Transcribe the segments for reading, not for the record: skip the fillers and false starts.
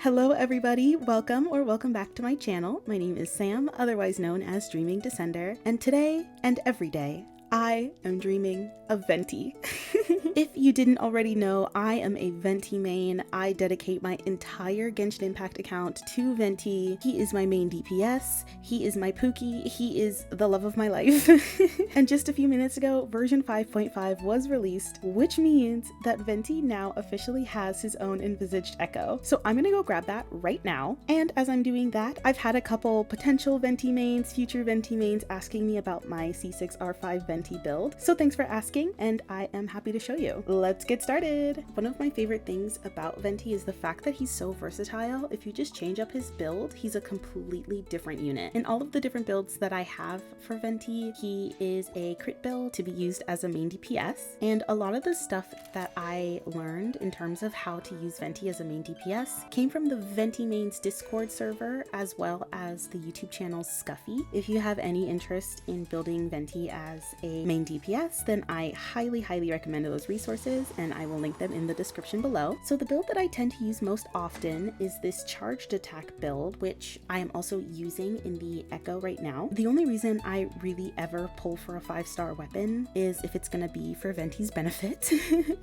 Hello everybody, welcome back to my channel. My name is Sam, otherwise known as Dreaming Descender, and today and every day, I am dreaming of Venti. If you didn't already know, I am a Venti main. I dedicate my entire Genshin Impact account to Venti. He is my main DPS, he is my Pookie, he is the love of my life. And just a few minutes ago, version 5.5 was released, which means that Venti now officially has his own envisaged echo. So I'm gonna go grab that right now. And as I'm doing that, I've had a couple potential Venti mains, future Venti mains asking me about my C6R5 Venti build. So thanks for asking, and I am happy to show you. Let's get started. One of my favorite things about Venti is the fact that he's so versatile. If you just change up his build, he's a completely different unit. In all of the different builds that I have for Venti, he is a crit build to be used as a main DPS. And a lot of the stuff that I learned in terms of how to use Venti as a main DPS came from the Venti mains Discord server, as well as the YouTube channel Scuffie. If you have any interest in building Venti as a main DPS, then I highly recommend those resources, and I will link them in the description below. So the build that I tend to use most often is this charged attack build, which I am also using in the Echo right now. The only reason I really ever pull for a 5-star weapon is if it's gonna be for Venti's benefit.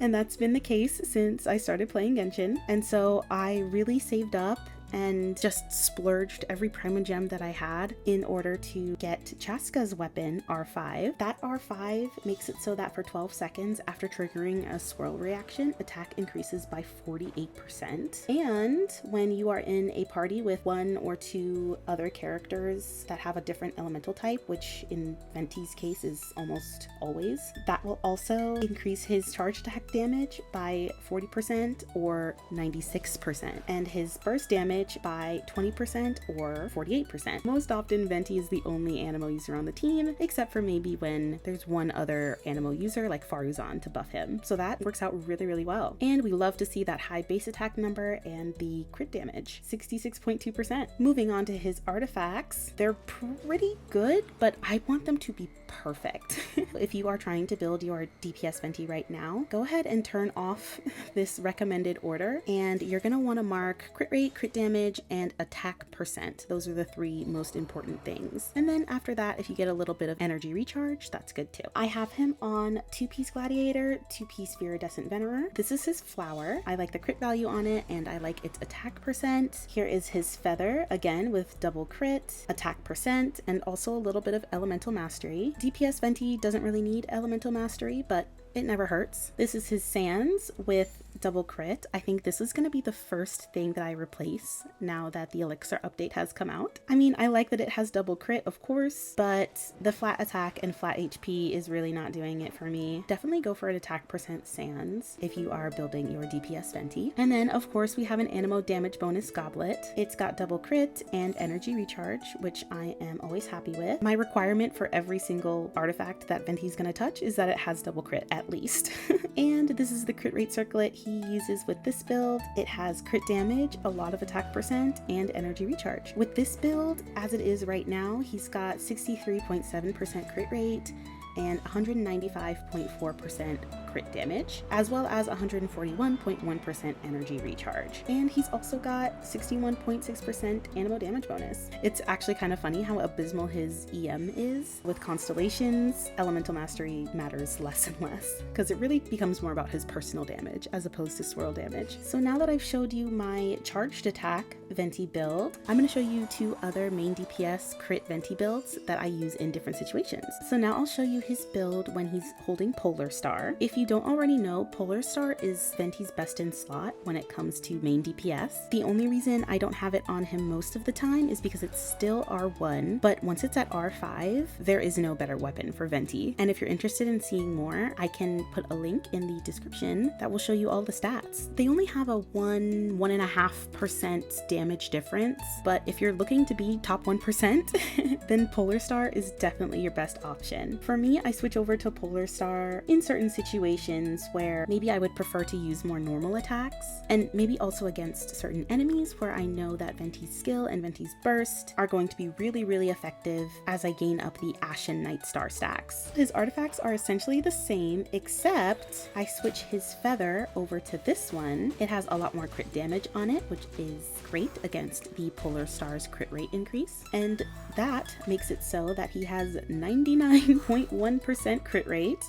And that's been the case since I started playing Genshin. And so I really saved up and just splurged every Primogem that I had in order to get Chaska's weapon, R5. That R5 makes it so that for 12 seconds after triggering a swirl reaction, attack increases by 48%. And when you are in a party with one or two other characters that have a different elemental type, which in Venti's case is almost always, that will also increase his charge attack damage by 40% or 96%, and his burst damage by 20% or 48%. Most often Venti is the only anemo user on the team, except for maybe when there's one other anemo user like Faruzan to buff him. So that works out really well. And we love to see that high base attack number and the crit damage, 66.2%. Moving on to his artifacts, they're pretty good, but I want them to be perfect. If you are trying to build your DPS Venti right now, go ahead and turn off this recommended order, and you're gonna want to mark crit rate, crit damage, and attack percent. Those are the three most important things. And then after that, if you get a little bit of energy recharge, that's good too. I have him on 2-piece Gladiator, 2-piece Viridescent Venerer. This is his flower. I like the crit value on it, and I like its attack percent. Here is his feather, again with double crit, attack percent, and also a little bit of elemental mastery. DPS Venti doesn't really need elemental mastery, but it never hurts. This is his sands with double crit. I think this is going to be the first thing that I replace now that the elixir update has come out. I mean, I like that it has double crit, of course, but the flat attack and flat HP is really not doing it for me. Definitely go for an attack percent sands if you are building your DPS Venti. And then of course we have an anemo damage bonus goblet. It's got double crit and energy recharge, which I am always happy with. My requirement for every single artifact that Venti's gonna touch is that it has double crit at least. And this is the crit rate circlet he uses with this build. It has crit damage, a lot of attack percent, and energy recharge. With this build, as it is right now, he's got 63.7% crit rate and 195.4% crit damage, as well as 141.1% energy recharge. And he's also got 61.6% anemo damage bonus. It's actually kind of funny how abysmal his EM is. With Constellations, elemental mastery matters less and less, because it really becomes more about his personal damage as opposed to swirl damage. So now that I've showed you my charged attack Venti build, I'm going to show you two other main DPS crit Venti builds that I use in different situations. So now I'll show you his build when he's holding Polar Star. If you don't already know, Polar Star is Venti's best in slot when it comes to main DPS. The only reason I don't have it on him most of the time is because it's still R1, but once it's at R5, there is no better weapon for Venti. And if you're interested in seeing more, I can put a link in the description that will show you all the stats. They only have a 1.5% damage difference, but if you're looking to be top 1%, then Polar Star is definitely your best option. For me, I switch over to Polar Star in certain situations where maybe I would prefer to use more normal attacks, and maybe also against certain enemies where I know that Venti's skill and Venti's burst are going to be really effective as I gain up the Ashen Night Star stacks. His artifacts are essentially the same, except I switch his feather over to this one. It has a lot more crit damage on it, which is great against the Polar Star's crit rate increase, and that makes it so that he has 99.1% crit rate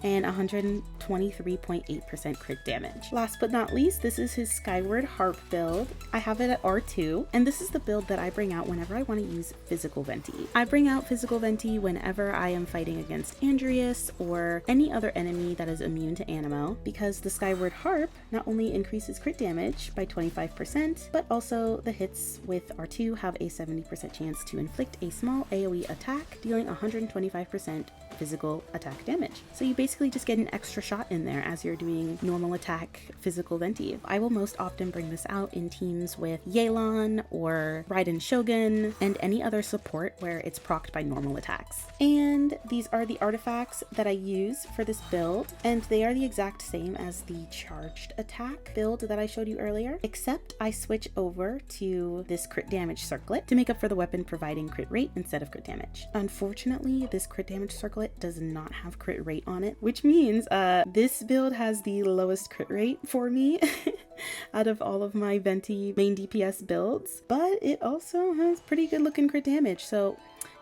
and 123.8% crit damage. Last but not least, this is his Skyward Harp build. I have it at R2, and this is the build that I bring out whenever I want to use physical Venti. I bring out physical Venti whenever I am fighting against Andreas or any other enemy that is immune to anemo, because the Skyward Harp not only increases crit damage by 25%, but also the hits with R2 have a 70% chance to inflict a small AoE attack, dealing 125% physical attack damage. So you basically just get an extra shot in there as you're doing normal attack physical Venti. I will most often bring this out in teams with Yelan or Raiden Shogun and any other support where it's procced by normal attacks. And these are the artifacts that I use for this build, and they are the exact same as the charged attack build that I showed you earlier, except I switch over to this crit damage circlet to make up for the weapon providing crit rate instead of crit damage. Unfortunately, this crit damage circlet does not have crit rate on it, which means this build has the lowest crit rate for me out of all of my Venti main DPS builds, but it also has pretty good looking crit damage. So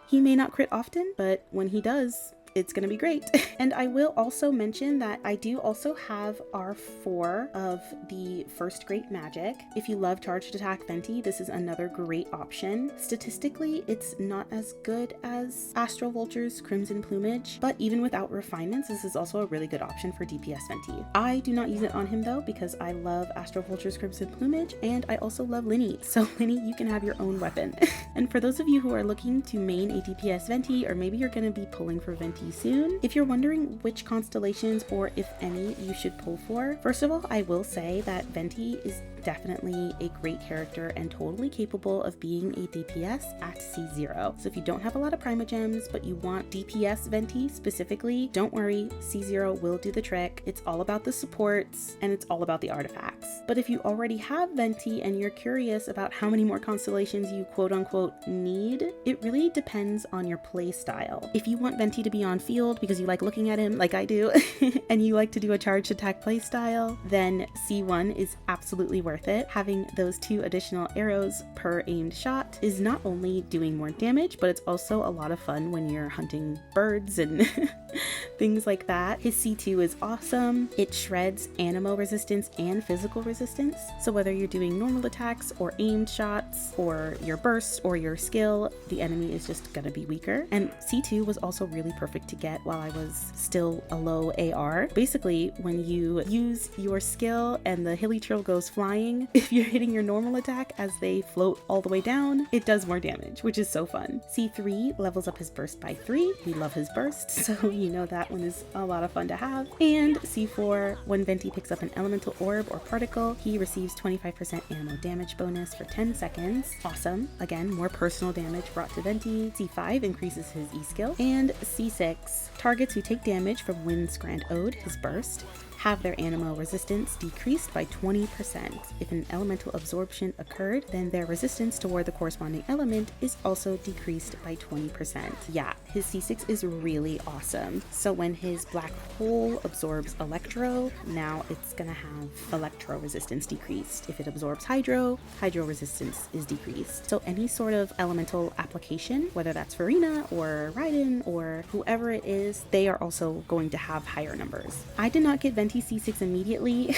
he may not crit often, but when he does, it's gonna be great. And I will also mention that I do also have R4 of the first great magic. If you love charged attack Venti, this is another great option. Statistically, it's not as good as Astral Vulture's Crimson Plumage, but even without refinements, this is also a really good option for DPS Venti. I do not use it on him though, because I love Astral Vulture's Crimson Plumage, and I also love Linny. So Linny, you can have your own weapon. And for those of you who are looking to main a DPS Venti, or maybe you're gonna be pulling for Venti soon, if you're wondering which constellations or if any you should pull for, first of all, I will say that Venti is definitely a great character and totally capable of being a DPS at C0. So if you don't have a lot of Primogems, but you want DPS Venti specifically, don't worry, C0 will do the trick. It's all about the supports and it's all about the artifacts. But if you already have Venti and you're curious about how many more constellations you quote unquote need, it really depends on your play style. If you want Venti to be on field because you like looking at him like I do, and you like to do a charged attack play style, then C1 is absolutely worth it. Having those 2 additional arrows per aimed shot is not only doing more damage, but it's also a lot of fun when you're hunting birds and things like that. His C2 is awesome. It shreds anemo resistance and physical resistance. So whether you're doing normal attacks or aimed shots or your burst or your skill, the enemy is just gonna be weaker. And C2 was also really perfect to get while I was still a low AR. Basically, when you use your skill and the hilly trail goes flying, if you're hitting your normal attack as they float all the way down, it does more damage, which is so fun. C3 levels up his burst by 3. We love his burst, so you know that one is a lot of fun to have. And C4, when Venti picks up an elemental orb or particle, he receives 25% anemo damage bonus for 10 seconds. Awesome. Again, more personal damage brought to Venti. C5 increases his E skill. And C6, targets who take damage from Wind's Grand Ode, his burst, have their anemo resistance decreased by 20%. If an elemental absorption occurred, then their resistance toward the corresponding element is also decreased by 20%. Yeah, his C6 is really awesome. So when his black hole absorbs electro, now it's gonna have electro resistance decreased. If it absorbs hydro, hydro resistance is decreased. So any sort of elemental application, whether that's Farina or Raiden or whoever it is, they are also going to have higher numbers. I did not get Venti C6 immediately.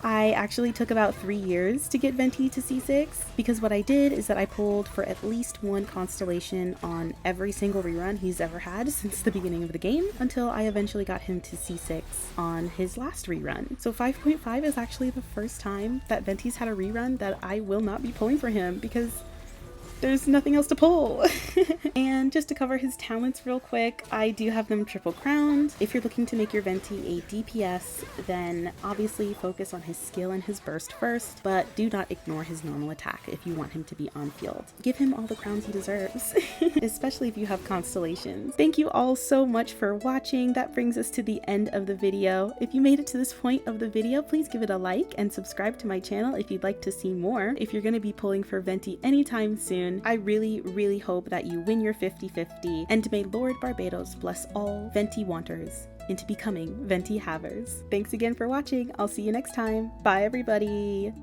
I actually took about 3 years to get Venti to C6, because what I did is that I pulled for at least 1 constellation on every single rerun he's ever had since the beginning of the game, until I eventually got him to C6 on his last rerun. So 5.5 is actually the first time that Venti's had a rerun that I will not be pulling for him, because there's nothing else to pull. And just to cover his talents real quick, I do have them triple crowned. If you're looking to make your Venti a DPS, then obviously focus on his skill and his burst first, but do not ignore his normal attack if you want him to be on field. Give him all the crowns he deserves, especially if you have constellations. Thank you all so much for watching. That brings us to the end of the video. If you made it to this point of the video, please give it a like and subscribe to my channel if you'd like to see more. If you're going to be pulling for Venti anytime soon, I really hope that you win your 50-50, and may Lord Barbados bless all Venti wanters into becoming Venti havers. Thanks again for watching. I'll see you next time. Bye everybody.